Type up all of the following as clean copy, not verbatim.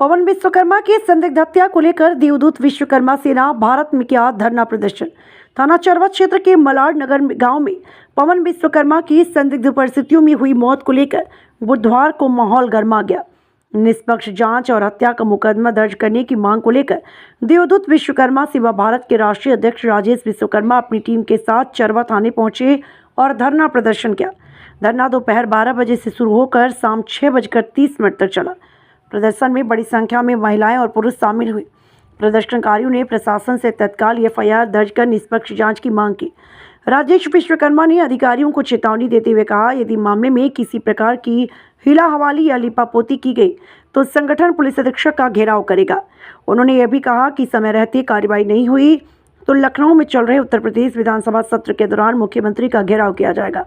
पवन विश्वकर्मा की संदिग्ध हत्या को लेकर देवदूत विश्वकर्मा सेना भारत में किया धरना प्रदर्शन। थाना चरवा क्षेत्र के मलाड नगर गांव में पवन विश्वकर्मा की संदिग्ध परिस्थितियों में हुई मौत को लेकर बुधवार को माहौल गर्मा गया। निष्पक्ष जांच और हत्या का मुकदमा दर्ज करने की मांग को लेकर देवदूत विश्वकर्मा सेवा भारत के राष्ट्रीय अध्यक्ष राजेश विश्वकर्मा अपनी टीम के साथ चरवा थाने पहुंचे और धरना प्रदर्शन किया। धरना दोपहर 12 बजे से शुरू होकर शाम 6:30 तक चला। प्रदर्शन में बड़ी संख्या में महिलाएं और पुरुष शामिल हुए। प्रदर्शनकारियों ने प्रशासन से तत्काल एफआईआर दर्ज कर निष्पक्ष जांच की मांग की। राजेश विश्वकर्मा ने अधिकारियों को चेतावनी देते हुए कहा, यदि मामले में किसी प्रकार की हीला हवाली या लिपापोती की गई तो संगठन पुलिस अधीक्षक का घेराव करेगा। उन्होंने यह भी कहा कि समय रहते कार्रवाई नहीं हुई तो लखनऊ में चल रहे उत्तर प्रदेश विधानसभा सत्र के दौरान मुख्यमंत्री का घेराव किया जाएगा।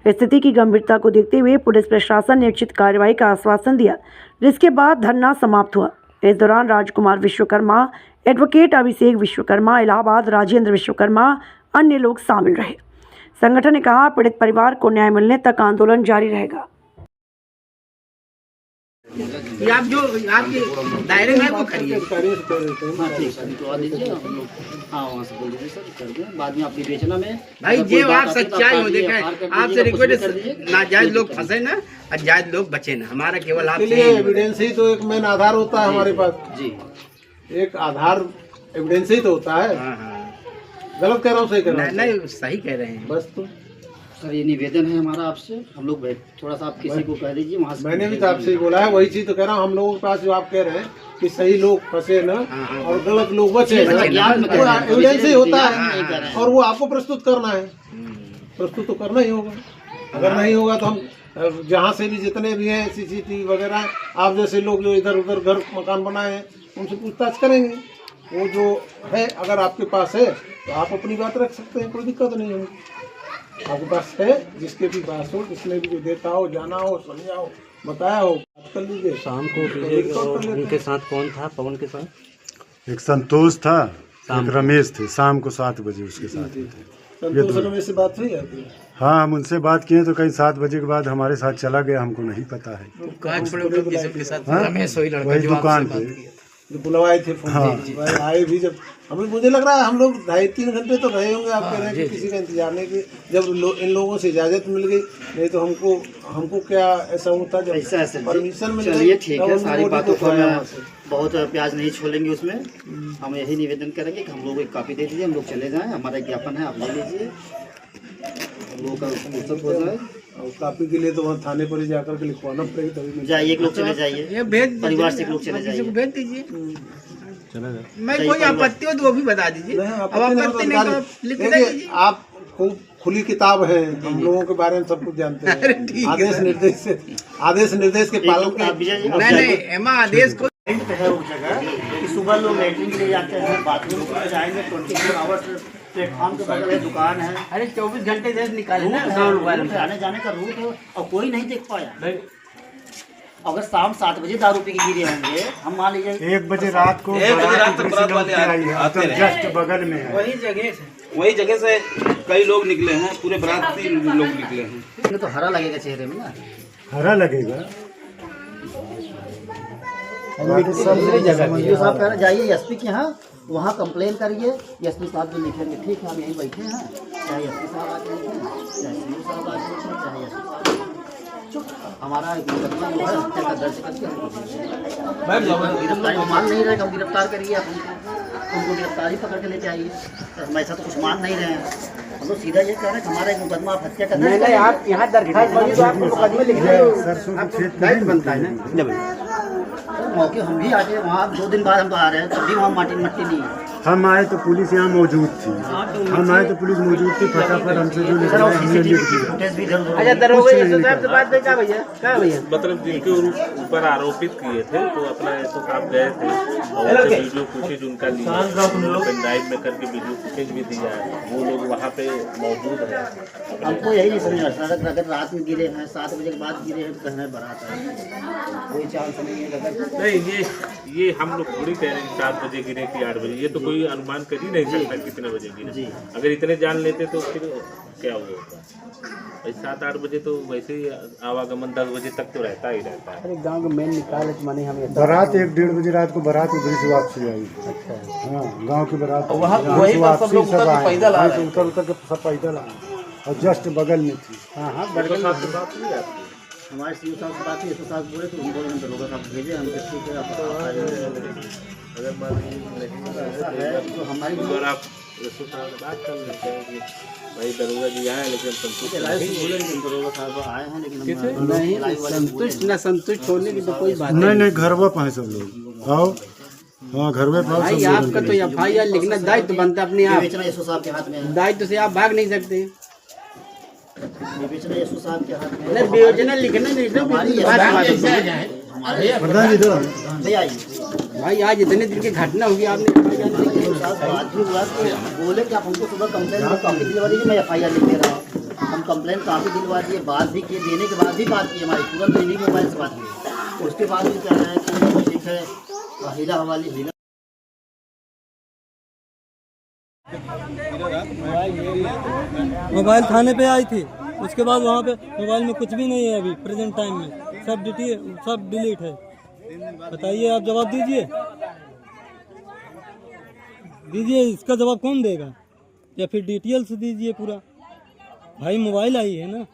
स्थिति की गंभीरता को देखते हुए पुलिस प्रशासन ने उचित कार्रवाई का आश्वासन दिया, जिसके बाद धरना समाप्त हुआ। इस दौरान राजकुमार विश्वकर्मा, एडवोकेट अभिषेक विश्वकर्मा, इलाहाबाद राजेंद्र विश्वकर्मा, अन्य लोग शामिल रहे। संगठन ने कहा, पीड़ित परिवार को न्याय मिलने तक आंदोलन जारी रहेगा। आप जो आपके दायरे में वो करिए। बाद में आपकी बेचना में भाई ये आप सच्चाई हो देखें, आपसे रिक्वेस्ट नाजायज लोग फंसे ना और जायज लोग बचे ना, हमारा केवल आपसे एविडेंस ही तो एक मेन आधार होता है हमारे पास जी। एक आधार एविडेंस ही तो होता है। गलत कह रहा हूँ, सही कह रहा हूँ? नहीं सही कह रहे हैं। बस तो सर ये निवेदन है हमारा आपसे, हम लोग थोड़ा सा आप किसी को कह दीजिए वहाँ से। मैंने भी तो आपसे बोला है, वही चीज तो कह रहा हूँ। हम लोगों के पास जो आप कह रहे हैं कि सही लोग फंसे ना और गलत लोग बचे, एविडेंस ही होता है और वो आपको प्रस्तुत करना है। प्रस्तुत तो करना ही होगा। अगर नहीं होगा तो हम जहाँ से भी जितने भी हैं सीसीटीवी वगैरह, आप जैसे लोग जो इधर उधर घर मकान बनाए हैं उनसे पूछताछ करेंगे। वो जो है अगर आपके पास है तो आप अपनी बात रख सकते हैं, कोई दिक्कत नहीं होगी। आपके पास है, जिसके भी पास हो, जिसने भी जो देखा हो, जाना हो, समझा हो, बताया हो, बात कर लीजिए। शाम को उनके साथ कौन था? पवन के साथ एक संतोष था, एक रमेश थे। शाम को 7 बजे उसके साथ थे। संतोष रमेश से बात हुई है? हाँ, हम उनसे बात किए तो कहीं 7 बजे के बाद हमारे साथ चला गया, हमको नहीं पता है। वही दुकान पे जो बुलवाए थे फोन। हाँ। आए भी जब हमें, मुझे लग रहा है हम लोग 2.5-3 घंटे तो रहे होंगे। आप कह रहे हैं कि किसी का इंतजार नहीं किया। जब इन लोगों से इजाज़त मिल गई, नहीं तो हमको क्या ऐसा होता जब परमिशन मिल गई। चलिए ठीक है, सारी बातों को बहुत प्याज नहीं छोड़ेंगे उसमें। हम यही निवेदन करेंगे कि हम लोग एक कॉपी दे दीजिए, हम लोग चले जाएँ। हमारा ज्ञापन है, आप ले लीजिए, हम लोगों का फुर्सत हो जाए। और कॉपी के लिए तो वहाँ थाने पर ही जाकर के लिखवाना पड़ेगा, तभी जाइए। एक लोग चले जाइए, परिवार से एक लोग चले जाइए, भेज दीजिए। मैं कोई आपत्ति हो तो वो भी बता दीजिए। अब आपत्ति नहीं तो लिख दीजिए। आप खूब खुली किताब है, हम लोगों के बारे में सब कुछ जानते हैं। आदेश निर्देश के पालन का नहीं एमा आदेश को है वो जगह कि सुबह लोग लैट्रिन के लिए जाते हैं, बाथरूम के लिए जाएंगे। 24 आवर्स प्लेटफॉर्म के बगल में दुकान है। अरे 24 घंटे देश निकाले ना, आने जाने का रूट है और कोई नहीं देख पाया। अगर शाम 7 बजे दारू पी के गिरे होंगे, हम मान लीजिए 1 बजे रात को बरात वाले आते हैं, जस्ट बगल में है। वही जगह से कई लोग निकले हैं, पूरे बराती लोग निकले हैं। तो हरा लगेगा चेहरे में ना, हरा लगेगा। साहब कह रहे जाइए एसपी के यहाँ, वहाँ कंप्लेन करिए। एसपी साहब जो लिखेंगे, ठीक है हम यहीं बैठे हैं, चाहे एसपी साहब आके लिखें, चाहे सीओ साहब आके लिखें, चाहे एसपी साहब। हमारा मुकदमा जो है हत्या का दर्ज करके गिरफ्तारी मान नहीं रहे, हम गिरफ्तार करिए, आप उनको गिरफ्तारी पकड़ के लेके आइए। तो हम ऐसा तो कुछ मान नहीं रहे हैं। हम लोग सीधा ये कह रहे हैं कि हमारा एक मुकदमा आप हत्या का दर्ज करिए। आप यहाँ दरखास्त तो आपको मुकदमे लिखने बनता है ना। मौके हम भी आके वहाँ 2 दिन बाद हम तो आ रहे हैं, तब भी वहाँ मट्टी नहीं है। हम आए तो पुलिस यहाँ मौजूद थी। हम आए तो पुलिस मौजूद थी। फटाफट हमसे जो मतलब जिनके ऊपर आरोपित किए थे तो अपना तो आप गए थे और वीडियो फुटेज उनका लिया, पेन ड्राइव में करके वीडियो फुटेज भी दिया है। वो लोग वहाँ पे मौजूद है। हमको यही नहीं समझ आता, अगर रात में गिरे हैं, 7 बजे के बाद गिरे हैं तो कहना बारात है, कोई चांस नहीं। ये हम लोग थोड़ी कह रहे हैं 7 बजे गिरे कि 8 बजे, ये तो कोई अनुमान कर ही नहीं सकता कितने बजे गिरे। अगर इतने जान लेते तो फिर क्या होगा। भाई 7-8 बजे तो वैसे ही आवागमन 10 बजे तक तो रहता ही रहता है। अरे गांव का मेन निकाल है माने हमें बारात 1-1:30 बजे रात को बारात उधर से वापसी आई। अच्छा हाँ, गांव की बारात वहाँ यहाँ वहीं से पर सब वापसी लोग उतर के आए। पैदल आ वहीं रहे से उतर के सब पैदल आए और जस्ट बगल में थी। हाँ हाँ तो बरगल आपकी बात नहीं आती। हमारे सीओ साहब से बात हुई, एसओ साहब बोले तो हम बोले हम दरोगा साहब भेजे, हम कहा ठीक है आप आ जाइए। अगर मान लीजिए नहीं ऐसा है तो हमारी अगर आप एसओ साहब से बात कर लेते हैं कि भाई दरोगा जी आए लेकिन संतुष्ट राय से नहीं बोले लेकिन दरोगा साहब आए हैं, लेकिन नहीं संतुष्ट न संतुष्ट होने की तो कोई बात नहीं घरवा पाए सब लोग आओ। हाँ घरवे पाओ सब भाई लोग। आपका तो FIR लिखना दायित्व बनता है अपने आप। बेचना एसओ साहब के हाथ में है, दायित्व से आप भाग नहीं सकते। ये बेचना एसओ साहब के हाथ में है। नहीं योजना लिखना नहीं तो हमारी प्रधान जी इधर आओ। भैया आइए। भाई आज इतने दिन की घटना होगी आपने FIR नहीं लिखी। एसओ साहब बात भी हुआ तो बोले कि आप हमको सुबह कंप्लेन में कॉपी दिलवा दीजिए, मैं FIR लिख दे रहा हूँ। हम कंप्लेन कॉपी दिलवा दिए, बात भी किए, देने के बाद भी बात की हमारी, तुरंत इन्हीं के मोबाइल से बात की। उसके बाद भी कह रहे हैं कि ठीक है हीरा हवाली हीरा मोबाइल थाने पे आई थी, उसके बाद वहाँ पे मोबाइल में कुछ भी नहीं है अभी प्रेजेंट टाइम में, सब डिलीट है। बताइए आप जवाब दीजिए इसका जवाब कौन देगा, या फिर डिटेल्स दीजिए पूरा। भाई मोबाइल आई है ना।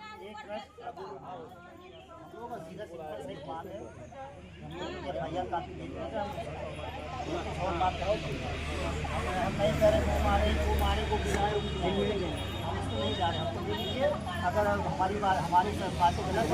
अगर हमारी बात हमारी बातों गलत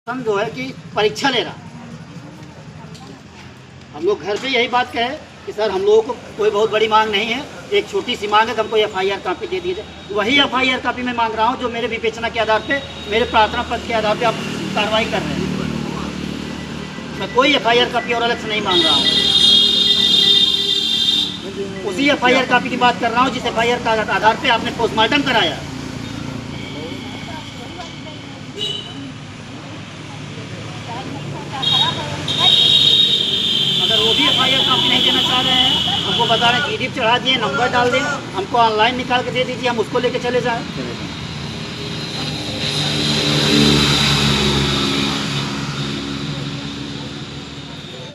हम जो है कि परीक्षा ले रहा, हम लोग घर पे यही बात कहे कि सर हम लोगों को कोई बहुत बड़ी मांग नहीं है, एक छोटी सी मांग है कि हमको FIR कॉपी दे दीजिए। वही FIR कॉपी मैं मांग रहा हूँ जो मेरे विवेचना के आधार पे, मेरे प्रार्थना पत्र के आधार पे आप कार्रवाई कर रहे हैं। मैं कोई FIR कॉपी और अलग से नहीं मांग रहा हूँ, उसी FIR कॉपी की बात कर रहा हूँ जिस FIR का आधार पे आपने पोस्टमार्टम कराया। अगर वो भी FIR कॉपी नहीं देना चाह रहे हैं, हमको बता रहे हैं GDF चढ़ा दिए, नंबर डाल दें, हमको ऑनलाइन निकाल के दे दीजिए, हम उसको लेके चले जाएं।